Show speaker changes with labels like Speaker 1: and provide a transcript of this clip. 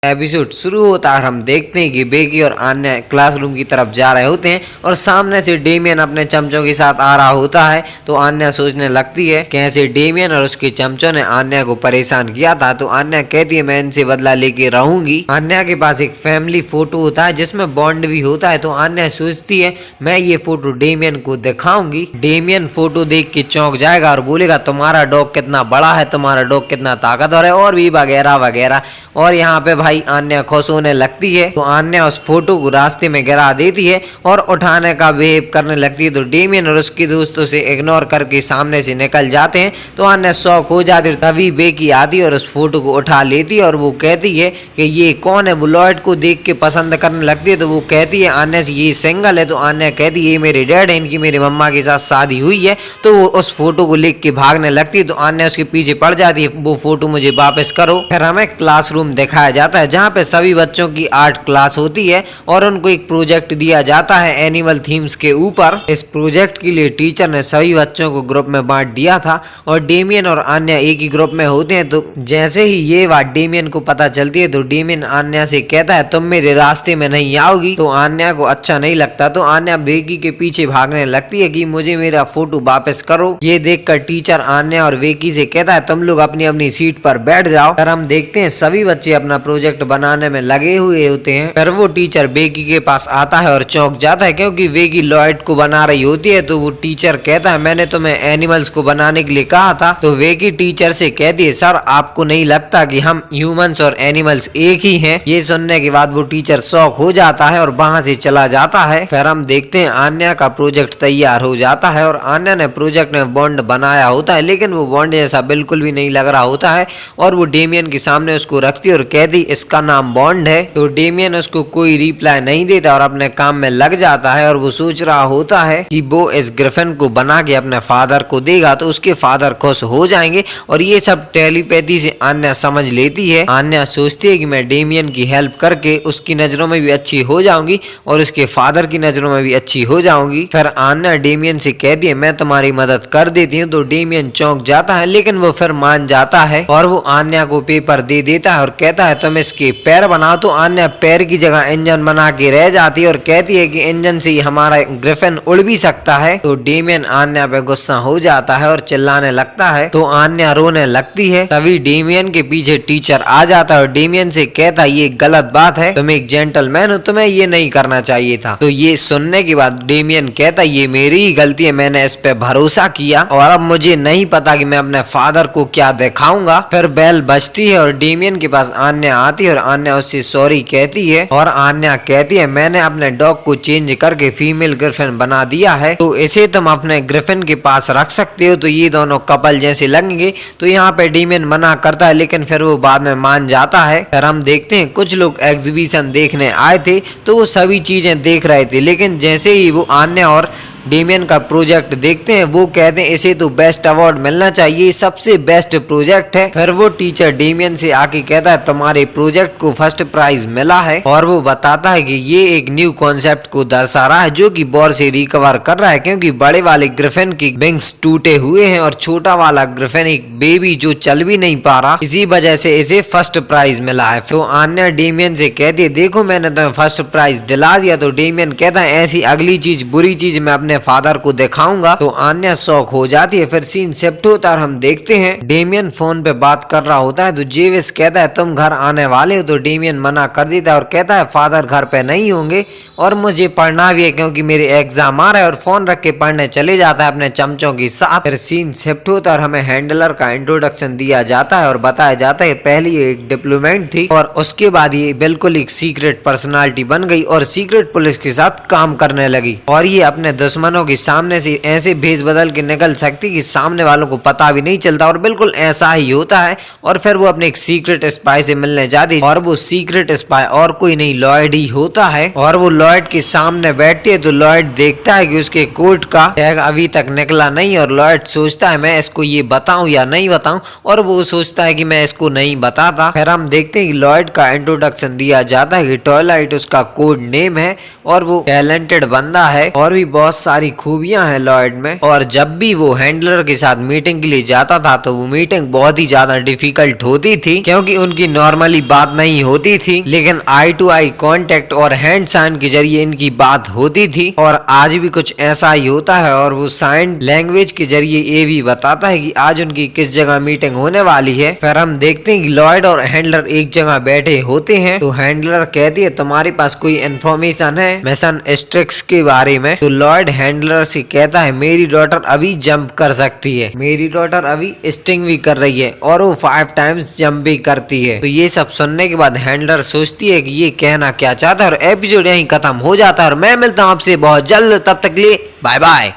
Speaker 1: Episode शुरू होता है और हम देखते हैं कि बेकी और आन्या क्लासरूम की तरफ जा रहे होते हैं और सामने से डेमियन अपने चमचों के साथ आ रहा होता है। तो आन्या सोचने लगती है कैसे डेमियन और उसके चमचों ने आन्या को परेशान किया था। तो आन्या कहती है मैं इनसे बदला लेके रहूंगी। आन्या के पास एक फैमिली फोटो होता है जिसमें बॉन्ड भी होता है। तो आन्या सोचती है मैं ये फोटो डेमियन को दिखाऊंगी। डेमियन फोटो देख के चौंक जाएगा और बोलेगा तुम्हारा डॉग कितना बड़ा है, तुम्हारा डॉग कितना ताकतवर है और भी वगैरह वगैरह। और यहाँ पे भाई आन्या खुश होने लगती है। तो आन्या उस फोटो को रास्ते में गिरा देती है और उठाने का बिहेव करने लगती है। तो डेमियन और उसके दोस्तों से इग्नोर करके सामने से निकल जाते हैं। तो आन्या शौक हो जाती है। तभी बेकी आती है और उस फोटो को उठा लेती है और वो कहती है कि ये कौन है। वो लॉयड को देख के पसंद करने लगती है। तो वो कहती है आन्या से ये सिंगल है। तो आन्या कहती है ये मेरे डैड है, इनकी मेरी मम्मा के साथ शादी हुई है। तो वो उस फोटो को लेके भागने लगती है। तो आन्या उसके पीछे पड़ जाती है वो फोटो मुझे वापस करो। फिर हमें क्लासरूम दिखाया जाता है जहाँ पे सभी बच्चों की आर्ट क्लास होती है और उनको एक प्रोजेक्ट दिया जाता है एनिमल थीम्स के ऊपर। इस प्रोजेक्ट के लिए टीचर ने सभी बच्चों को ग्रुप में बांट दिया था और डेमियन और आन्या एक ही ग्रुप में होते हैं। तो जैसे ही ये बात डेमियन को पता चलती है तो डेमियन आन्या से कहता है तुम मेरे रास्ते में नहीं आओगी। तो आन्या को अच्छा नहीं लगता। तो आन्या बेकी के पीछे भागने लगती है कि मुझे मेरा फोटो वापस करो। ये देखकर टीचर आन्या और बेकी से कहता है तुम लोग अपनी अपनी सीट पर बैठ जाओ। फिर हम देखते हैं सभी बच्चे अपना प्रोजेक्ट बनाने में लगे हुए होते हैं। फिर वो टीचर बेकी के पास आता है और चौंक जाता है क्योंकि बेकी लॉयड को बना रही होती है। तो वो टीचर कहता है मैंने तुम्हें एनिमल्स को बनाने के लिए कहा था। तो बेकी टीचर से कहती है सर आपको नहीं लगता कि हम ह्यूमंस और एनिमल्स एक ही हैं। ये सुनने के बाद वो टीचर शॉक हो जाता है और वहां से चला जाता है। फिर हम देखते हैं आन्या का प्रोजेक्ट तैयार हो जाता है और आन्या ने प्रोजेक्ट में बॉन्ड बनाया होता है लेकिन वो बॉन्ड जैसा बिल्कुल भी नहीं लग रहा होता है और वो डेमियन के सामने उसको रखती है और कहती इसका नाम बॉन्ड है। तो डेमियन उसको कोई रिप्लाई नहीं देता और अपने काम में लग जाता है और वो सोच रहा होता है कि वो इस ग्रिफिन को बना के अपने फादर को देगा तो उसके फादर खुश हो जाएंगे। और ये सब टेलीपैथी से आन्या समझ लेती है। आन्या सोचती है कि मैं डेमियन की हेल्प करके उसकी नजरों में भी अच्छी हो जाऊंगी और उसके फादर की नजरों में भी अच्छी हो जाऊंगी। फिर आन्या डेमियन से कहती है मैं तुम्हारी मदद कर देती हूँ। तो डेमियन चौंक जाता है लेकिन वो फिर मान जाता है और वो आन्या को पेपर दे देता है और कहता है तुम इसके पैर बनाओ। तो आन्या पैर की जगह इंजन बना के रह जाती है और कहती है कि इंजन से हमारा ग्रिफिन उड़ भी सकता है। तो डेमियन आन्या पे गुस्सा हो जाता है और चिल्लाने लगता है। तो आन्या रोने लगती है। तभी डेमियन के पीछे टीचर आ जाता है और डेमियन से कहता है ये गलत बात है, तुम एक जेंटलमैन हो, तुम्हें ये नहीं करना चाहिए था। तो ये सुनने के बाद डेमियन कहता है ये मेरी ही गलती है, मैंने इस पे भरोसा किया और अब मुझे नहीं पता कि मैं अपने फादर को क्या दिखाऊंगा। फिर बेल बजती है और डेमियन के पास आन्या आती है और आन्या उससे सॉरी कहती है और आन्या कहती है मैंने अपने डॉग को चेंज करके फीमेल ग्रिफिन बना दिया है तो इसे तुम अपने ग्रिफिन के पास रख सकते हो। तो ये दोनों कपल जैसे लगेंगे। तो यहाँ पे डेमियन मना करता है लेकिन फिर वो बाद में मान जाता है। फिर हम देखते हैं कुछ लोग एग्जीबिशन देखने आए थे तो वो सभी चीजें देख रहे थे लेकिन जैसे ही वो आन्या और डेमियन का प्रोजेक्ट देखते हैं वो कहते हैं इसे तो बेस्ट अवार्ड मिलना चाहिए, सबसे बेस्ट प्रोजेक्ट है। फिर वो टीचर डेमियन से आके कहता है तुम्हारे प्रोजेक्ट को फर्स्ट प्राइज मिला है और वो बताता है कि ये एक न्यू कॉन्सेप्ट को दर्शा रहा है जो कि वॉर से रिकवर कर रहा है क्योंकि बड़े वाले ग्रिफिन की विंग्स टूटे हुए हैं और छोटा वाला ग्रिफिन एक बेबी जो चल भी नहीं पा रहा, इसी वजह से इसे फर्स्ट प्राइज मिला है। तो आन्या डेमियन से कहती है देखो मैंने तुम्हें फर्स्ट प्राइज दिला दिया। तो डेमियन कहता है ऐसी अगली चीज बुरी चीज मैं अपने फादर को दिखाऊंगा। तो आन्या शौक हो जाती है। फिर सीन शिफ्ट होता है और हम देखते हैं डेमियन फोन पे बात कर रहा होता है। तो जेविस कहता है तुम घर आने वाले हो। तो डेमियन मना कर देता है और कहता है फादर घर पे नहीं होंगे और मुझे पढ़ना भी है क्योंकि मेरे एग्जाम आ रहा है और फोन रख के पढ़ने चले जाता है अपने चमचों के साथ। फिर सीन शिफ्ट होता है और हमें हैंडलर का इंट्रोडक्शन दिया जाता है और बताया जाता है पहले ये एक डिप्लोमेट थी और उसके बाद ये बिल्कुल एक सीक्रेट पर्सनालिटी बन गई और सीक्रेट पुलिस के साथ काम करने लगी और ये अपने दुश्मनों के सामने से ऐसे भेज बदल के निकल सकती कि सामने वालों को पता भी नहीं चलता और बिल्कुल ऐसा ही होता है। और फिर वो अपने एक सीक्रेट स्पाई से मिलने जाती और वो सीक्रेट स्पाई और कोई नहीं लॉयड ही होता है और वो लॉयड के सामने बैठती है। तो लॉयड देखता है कि उसके कोट का टैग अभी तक निकला नहीं और लॉयड सोचता है मैं इसको ये बताऊं या नहीं बताऊं और वो सोचता है कि मैं इसको नहीं बताता। फिर हम देखते हैं कि लॉयड का इंट्रोडक्शन दिया जाता है कि ट्वाइलाइट उसका कोड नेम है और वो टैलेंटेड बंदा है और भी बहुत सारे सारी खूबियां हैं लॉयड में, और जब भी वो हैंडलर के साथ मीटिंग के लिए जाता था तो वो मीटिंग बहुत ही ज्यादा डिफिकल्ट होती थी, क्योंकि उनकी नॉर्मली बात नहीं होती थी, लेकिन आई टू आई कांटेक्ट और हैंड साइन के जरिए इनकी बात होती थी। और आज भी कुछ ऐसा ही होता है, और वो साइन लैंग्वेज के जरिए ये भी बताता है कि आज उनकी किस जगह मीटिंग होने वाली है। फिर हम देखते हैं कि लॉयड और हैंडलर एक जगह बैठे होते हैं, तो हैंडलर कहती है तुम्हारे पास कोई इन्फॉर्मेशन है मिशन एस्ट्रिक्स के बारे में? तो लॉयड हैंडलर से कहता है मेरी डॉटर अभी जंप कर सकती है, मेरी डॉटर अभी स्टिंग भी कर रही है और वो 5 टाइम्स जंप भी करती है। तो ये सब सुनने के बाद हैंडलर सोचती है कि ये कहना क्या चाहता है, और एपिसोड यहीं खत्म हो जाता है। और मैं मिलता हूँ आपसे बहुत जल्द, तब तक के लिए बाय बाय।